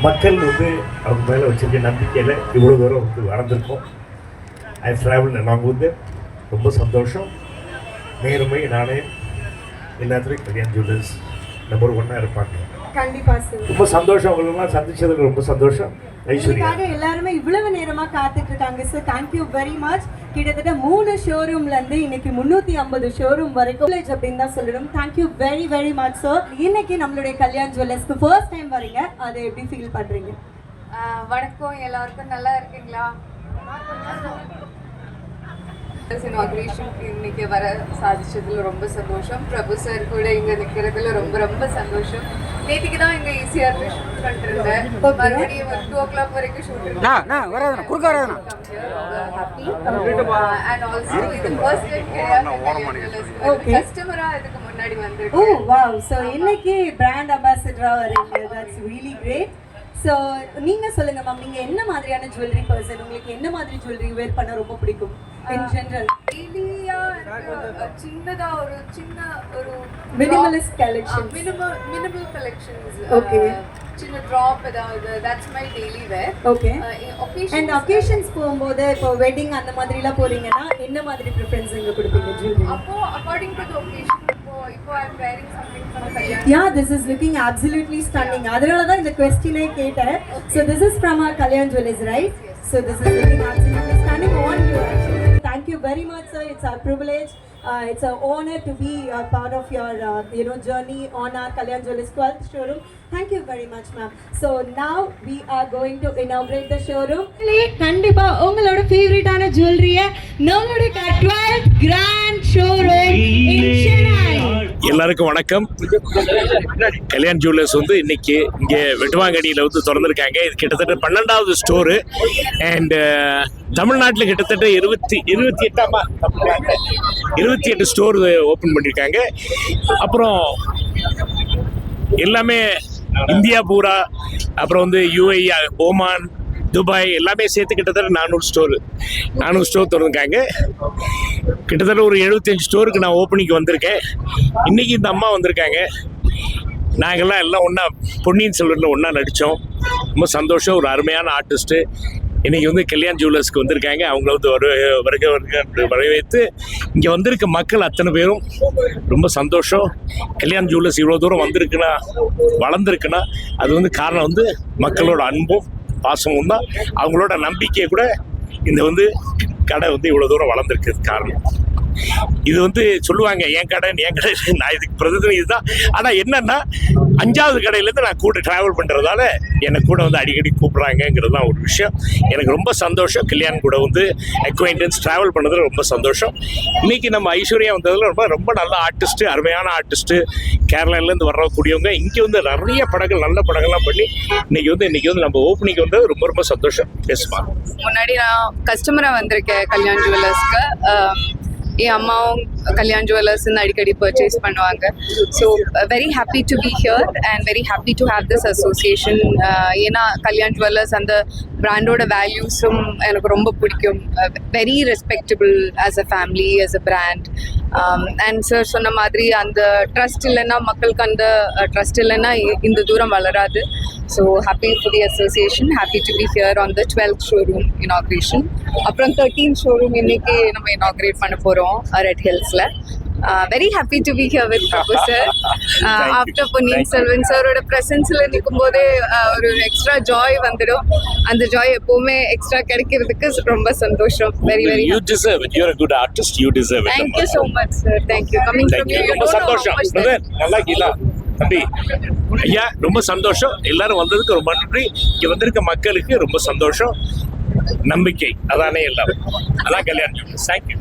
மக்கள் வந்து அவங்க மேலே வச்சிருக்க நம்பிக்கையில் இவ்வளோ தூரம் வந்து வளர்ந்துருக்கோம். ஐ ட்ராவல் நாங்கள் வந்து ரொம்ப சந்தோஷம். நேர்மை நாணயம் எல்லாத்துலேயும் கல்யாண் ஜுவல்லர்ஸ் நம்பர் 1 இருப்பாங்க. கண்டிப்பா சார். ரொம்ப சந்தோஷம், உங்களெல்லாம் சந்திச்சதுக்கு ரொம்ப சந்தோஷம். ஐஸ்வர்யா எல்லாருமே இவ்வளவு நேரமா காத்துட்டு இருக்காங்க சார். Thank you very much. கிட்டத்தட்ட 3 ஷோரூம்ல இருந்து இன்னைக்கு 350 ஷோரூம் வரைக்கும் அப்படின்னு தான் சொல்லணும். Thank you very very much sir. இன்னைக்கு நம்மளுடைய கல்யாண் ஜுவல்லர்ஸ்க்கு ஃபர்ஸ்ட் டைம் வரீங்க, அதை எப்படி ஃபீல் பண்றீங்க? வணக்கம், எல்லாருக்கும் நல்லா இருக்கீங்களா? இனாகிரேஷனுக்கு இன்னைக்கு வர சாதிச்சதுல ரொம்ப சந்தோஷம். பிரபு சார் கூட இங்க நிக்கிறதுல ரொம்ப ரொம்ப சந்தோஷம். நேற்றுக்கு தான் இங்க ஈஸியாக ஷூட் பண்ணிருந்தேன். மறுபடியும் 2 o'clock வரைக்கும் ஷூட் இருந்தேன். அண்ட் ஆல்சோ இது ஃபர்ஸ்ட் டைம் கஸ்டமரா இதுக்கு முன்னாடி வந்து. ஓ வாவ். சோ இன்னைக்கு பிராண்ட் அம்பாசிடரா வரீங்க. That's really great. ஸோ நீங்கள் சொல்லுங்க மேம், நீங்கள் என்ன மாதிரியான ஜுவல்லரி பர்சன்? உங்களுக்கு என்ன மாதிரி ஜுவல்லரி வேர் பண்ண ரொம்ப பிடிக்கும் இன் ஜெனரல்? சின்னதா ஒரு Minimalist collection. Minimal collections. Okay. சின்ன ட்ராப் ஏதாவது, that's my daily where. Okay. And occasions போகும்போது இப்போ வெட்டிங் அந்த மாதிரிலாம் போறீங்கன்னா என்ன மாதிரி ப்ரிஃபரன்ஸ் நீங்க கொடுப்பீங்க ஜுவல்லரி? அப்போ அக்கார்டிங் டு தி ஒகேஷன். இப்போ ஐ அம் wearing something from Kalyan. Yeah, this is looking absolutely stunning. அதனால தான் இந்த क्वेश्चन கேட்டேன். So this is from our Kalyan Jewellers, right? Yes. So this is looking absolutely stunning on you actually. Thank you very much sir. It's our privilege. It's an honor to be a part of your journey on our Kalyan Jewellers 12th showroom. Thank you very much ma'am. So now we are going to inaugurate the showroom. கண்டிப்பா உங்களோட ஃபேவரட்டான ஜுவல்லரிய நம்மளுடைய 12th grand showroom in Chennai. எல்லாருக்கும் வணக்கம். Kalyan jewellers வந்து இன்னைக்கு இங்கே வெட்டுவாங்கடியில் வந்து திறந்துருக்காங்க. இது கிட்டத்தட்ட 12வது ஸ்டோரு. அண்ட் தமிழ்நாட்டில் கிட்டத்தட்ட 28 ஸ்டோர் ஓப்பன் பண்ணியிருக்காங்க. அப்புறம் எல்லாமே இந்தியா பூரா, அப்புறம் வந்து யூஏஇ, ஓமான், துபாய் எல்லாமே சேர்த்து கிட்டத்தட்ட 400 ஸ்டோர் திறந்துருக்காங்க. கிட்டத்தட்ட ஒரு 75 ஸ்டோருக்கு நான் ஓப்பனிங்க்கு வந்திருக்கேன். இன்றைக்கி இந்த அம்மா வந்திருக்காங்க. நாங்கள்லாம் எல்லாம் ஒன்றா பொன்னியின் செல்வனில் ஒன்றா நடித்தோம். ரொம்ப சந்தோஷம். ஒரு அருமையான ஆர்டிஸ்ட்டு இன்றைக்கி வந்து கல்யாண் ஜுவல்லர்ஸ்க்கு வந்திருக்காங்க. அவங்கள வந்து வரவேற்று இங்கே வந்திருக்க மக்கள் அத்தனை பேரும் ரொம்ப சந்தோஷம். கல்யாண் ஜுவல்லர்ஸ் இவ்வளோ தூரம் வளர்ந்துருக்குன்னா அது வந்து காரணம் வந்து மக்களோட அன்பும் பாசமும் தான். அவங்களோட நம்பிக்கையை கூட இந்த வந்து கடை வந்து இவ்வளோ தூரம் வளர்ந்துருக்கிறது காரணம். இது வந்து சொல்லுவாங்க என் கடை நான் இதுக்கு பிரதிநிதி இதுதான். ஆனால் என்னன்னா 5வது கடையிலேருந்து நான் கூட ட்ராவல் பண்ணுறதால என்னை கூட வந்து அடிக்கடி கூப்பிட்றாங்கங்கிறது தான் ஒரு விஷயம். எனக்கு ரொம்ப சந்தோஷம். கல்யாண் கூட வந்து அக்வைண்டன்ஸ் ட்ராவல் பண்ணதில் ரொம்ப சந்தோஷம். இன்றைக்கி நம்ம ஐஸ்வர்யா வந்ததில் ரொம்ப நல்ல ஆர்டிஸ்ட்டு, அருமையான ஆர்டிஸ்ட்டு, கேரளாலேருந்து வரக்கூடியவங்க இங்கே வந்து நிறைய படங்கள், நல்ல படங்கள்லாம் பண்ணி இன்றைக்கி வந்து நம்ம ஓப்பனிங் வந்து ரொம்ப ரொம்ப சந்தோஷம். பேசுமா. முன்னாடி நான் கஸ்டமராக வந்திருக்கேன் கல்யாண் ஜுவல்லர்ஸ்க்கு. என் அம்மாவும் கல்யாண் ஜுவல்லர்ஸ்ன்னு அடிக்கடி பர்ச்சேஸ் பண்ணுவாங்க. So very happy to be here and very happy to have this association. ஏன்னா கல்யாண் ஜுவல்லர்ஸ் அந்த பிராண்டோட வேல்யூஸும் எனக்கு ரொம்ப பிடிக்கும். Very respectable as a family, as a brand. And sir சொன்ன மாதிரி அந்த ட்ரஸ்ட் இல்லைன்னா, மக்களுக்கு அந்த ட்ரஸ்ட் இல்லைன்னா இந்த தூரம் வளராது. So happy for the association. Happy to be here on the 12th showroom inauguration. அப்புறம் 13th ஷோரூம் இன்னைக்கு நம்ம இனாக்ரேட் பண்ண போகிறோம் ரெட் ஹில்ஸ்ல. Very happy to be here with Prabhu sir. After Ponniyin Selvan சாரோட ப்ரெசன்ஸில் நிற்கும் போதே ஒரு எக்ஸ்ட்ரா ஜாய் வந்துடும். அந்த ஜாய் எப்பவுமே எக்ஸ்ட்ரா கிடைக்கிறதுக்கு ரொம்ப சந்தோஷம். Very very you deserve it. You're a good artist. You deserve it. Thank you so much sir. Thank you. Coming from you, you don't know how much that. நல்லா கீழா தம்பி ஐயா, ரொம்ப சந்தோஷம். எல்லாரும் வந்ததுக்கு ரொம்ப நன்றி. இங்கே வந்திருக்க மக்களுக்கு ரொம்ப சந்தோஷம். நம்பிக்கை அதானே எல்லாம். அதான் கல்யாணம். தேங்க்யூ.